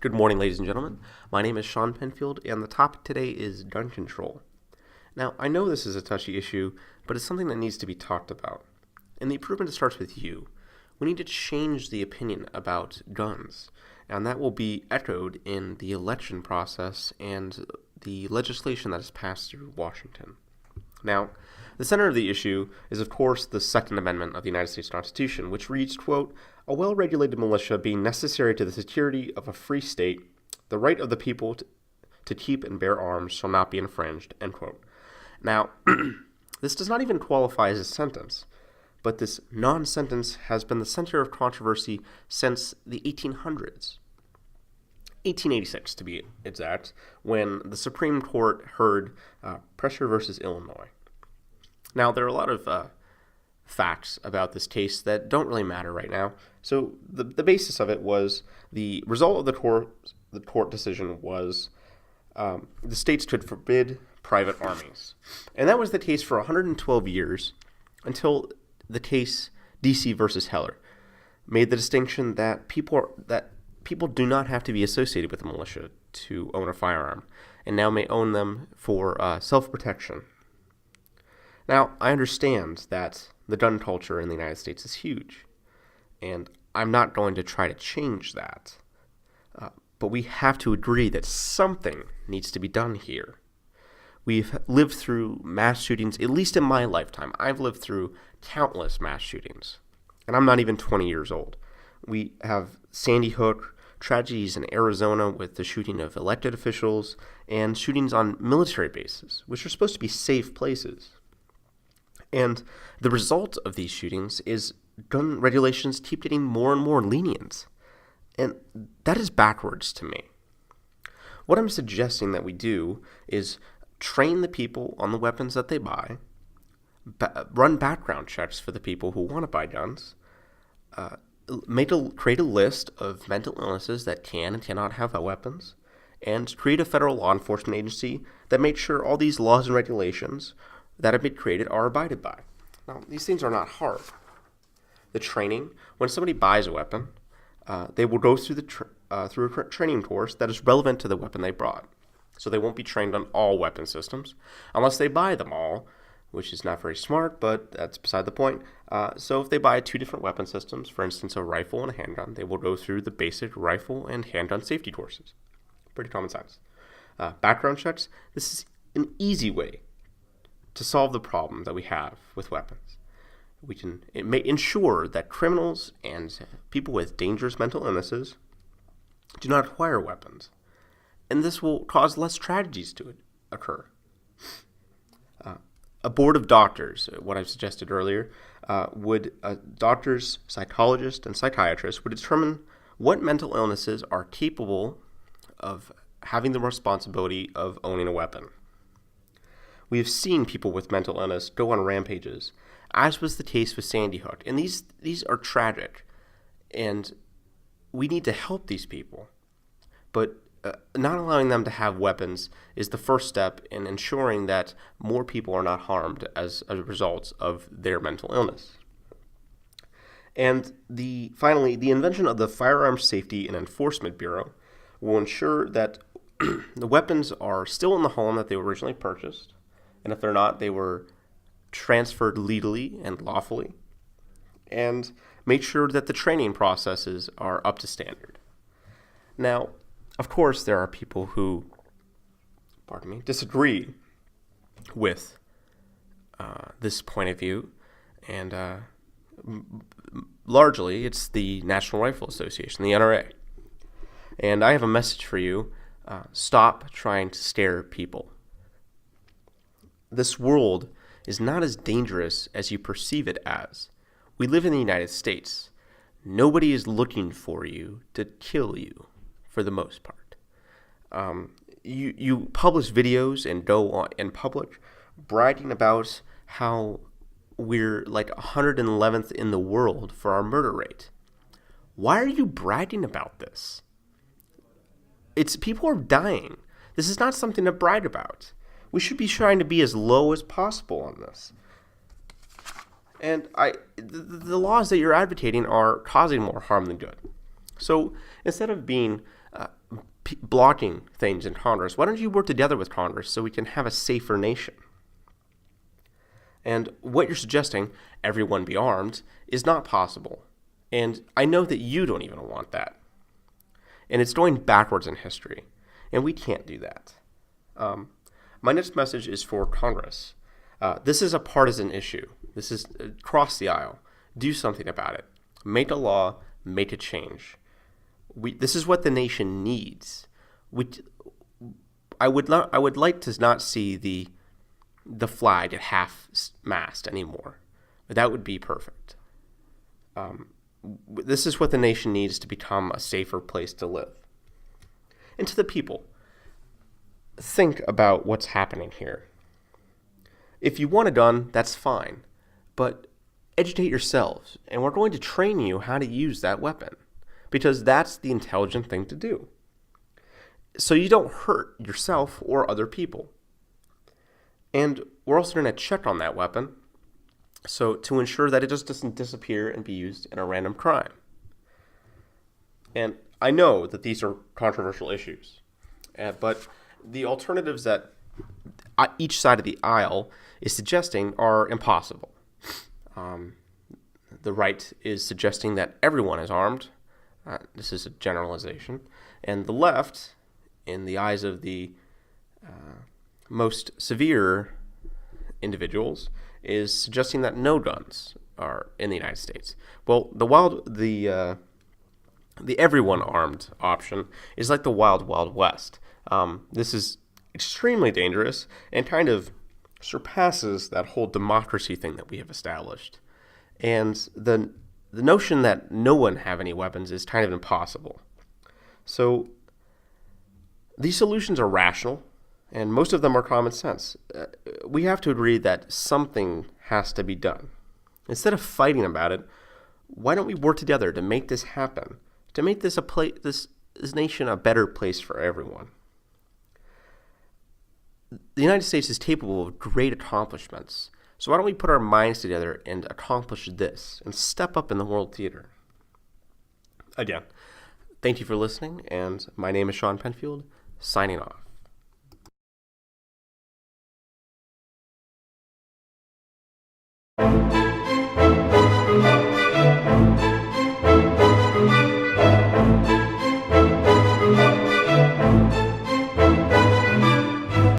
Good morning, ladies and gentlemen. My name is Sean Penfield, and the topic today is gun control. Now, I know this is a touchy issue, but it's something that needs to be talked about. And the improvement starts with you. We need to change the opinion about guns, and that will be echoed in the election process and the legislation that is passed through Washington. Now, the center of the issue is, of course, the Second Amendment of the United States Constitution, which reads, quote, "A well-regulated militia being necessary to the security of a free state, the right of the people to keep and bear arms shall not be infringed," end quote. Now, this does not even qualify as a sentence, but this non-sentence has been the center of controversy since the 1800s. 1886, to be exact, when the Supreme Court heard Pressure versus Illinois. Now, there are a lot of facts about this case that don't really matter right now. So the basis of it was the result of the court decision was the states could forbid private armies. And that was the case for 112 years until the case D.C. versus Heller made the distinction that people do not have to be associated with the militia to own a firearm, and now may own them for self-protection. Now, I understand that the gun culture in the United States is huge, and I'm not going to try to change that. But we have to agree that something needs to be done here. We've lived through mass shootings, at least in my lifetime. I've lived through countless mass shootings, and I'm not even 20 years old. We have Sandy Hook, tragedies in Arizona with the shooting of elected officials, and shootings on military bases, which are supposed to be safe places. And the result of these shootings is gun regulations keep getting more and more lenient. And that is backwards to me. What I'm suggesting that we do is train the people on the weapons that they buy, run background checks for the people who want to buy guns, create a list of mental illnesses that can and cannot have weapons, and create a federal law enforcement agency that makes sure all these laws and regulations that have been created are abided by. Now, these things are not hard. The training, when somebody buys a weapon, they will go through through a training course that is relevant to the weapon they brought. So they won't be trained on all weapon systems, unless they buy them all, which is not very smart, but that's beside the point. So if they buy two different weapon systems, for instance, a rifle and a handgun, they will go through the basic rifle and handgun safety courses. Pretty common sense. Background checks, this is an easy way to solve the problem that we have with weapons. It may ensure that criminals and people with dangerous mental illnesses do not acquire weapons, and this will cause less tragedies to occur. A board of doctors, what I've suggested earlier, doctors, psychologists, and psychiatrists would determine what mental illnesses are capable of having the responsibility of owning a weapon. We have seen people with mental illness go on rampages, as was the case with Sandy Hook. And these are tragic, and we need to help these people. But not allowing them to have weapons is the first step in ensuring that more people are not harmed as a result of their mental illness. And finally, the invention of the Firearms Safety and Enforcement Bureau will ensure that the weapons are still in the home that they were originally purchased, and if they're not, they were transferred legally and lawfully, and make sure that the training processes are up to standard. Now, of course, there are people who, disagree with this point of view, and largely it's the National Rifle Association, the NRA. And I have a message for you. Stop trying to scare people. This world is not as dangerous as you perceive it as. We live in the United States. Nobody is looking for you to kill you, for the most part. You publish videos and go on in public bragging about how we're like 111th in the world for our murder rate. Why are you bragging about this? People are dying. This is not something to brag about. We should be trying to be as low as possible on this. And the laws that you're advocating are causing more harm than good. So instead of being blocking things in Congress. Why don't you work together with Congress so we can have a safer nation? And what you're suggesting, everyone be armed, is not possible. And I know that you don't even want that. And it's going backwards in history. And we can't do that. My next message is for Congress. This is a partisan issue. This is across the aisle. Do something about it. Make a law. Make a change. This is what the nation needs. I would like to not see the flag at half-mast anymore. That would be perfect. This is what the nation needs to become a safer place to live. And to the people, think about what's happening here. If you want a gun, that's fine, but educate yourselves, and we're going to train you how to use that weapon, because that's the intelligent thing to do, so you don't hurt yourself or other people. And we're also going to check on that weapon so to ensure that it just doesn't disappear and be used in a random crime. And I know that these are controversial issues, but the alternatives that each side of the aisle is suggesting are impossible. The right is suggesting that everyone is armed. This is a generalization. And the left, in the eyes of the most severe individuals, is suggesting that no guns are in the United States. Well, the everyone armed option is like the wild, wild west. This is extremely dangerous and kind of surpasses that whole democracy thing that we have established. And the notion that no one have any weapons is kind of impossible. So these solutions are rational, and most of them are common sense. We have to agree that something has to be done. Instead of fighting about it, why don't we work together to make this happen, to make this this nation a better place for everyone? The United States is capable of great accomplishments, so why don't we put our minds together and accomplish this and step up in the world theater? Again, thank you for listening, and my name is Sean Penfield, signing off.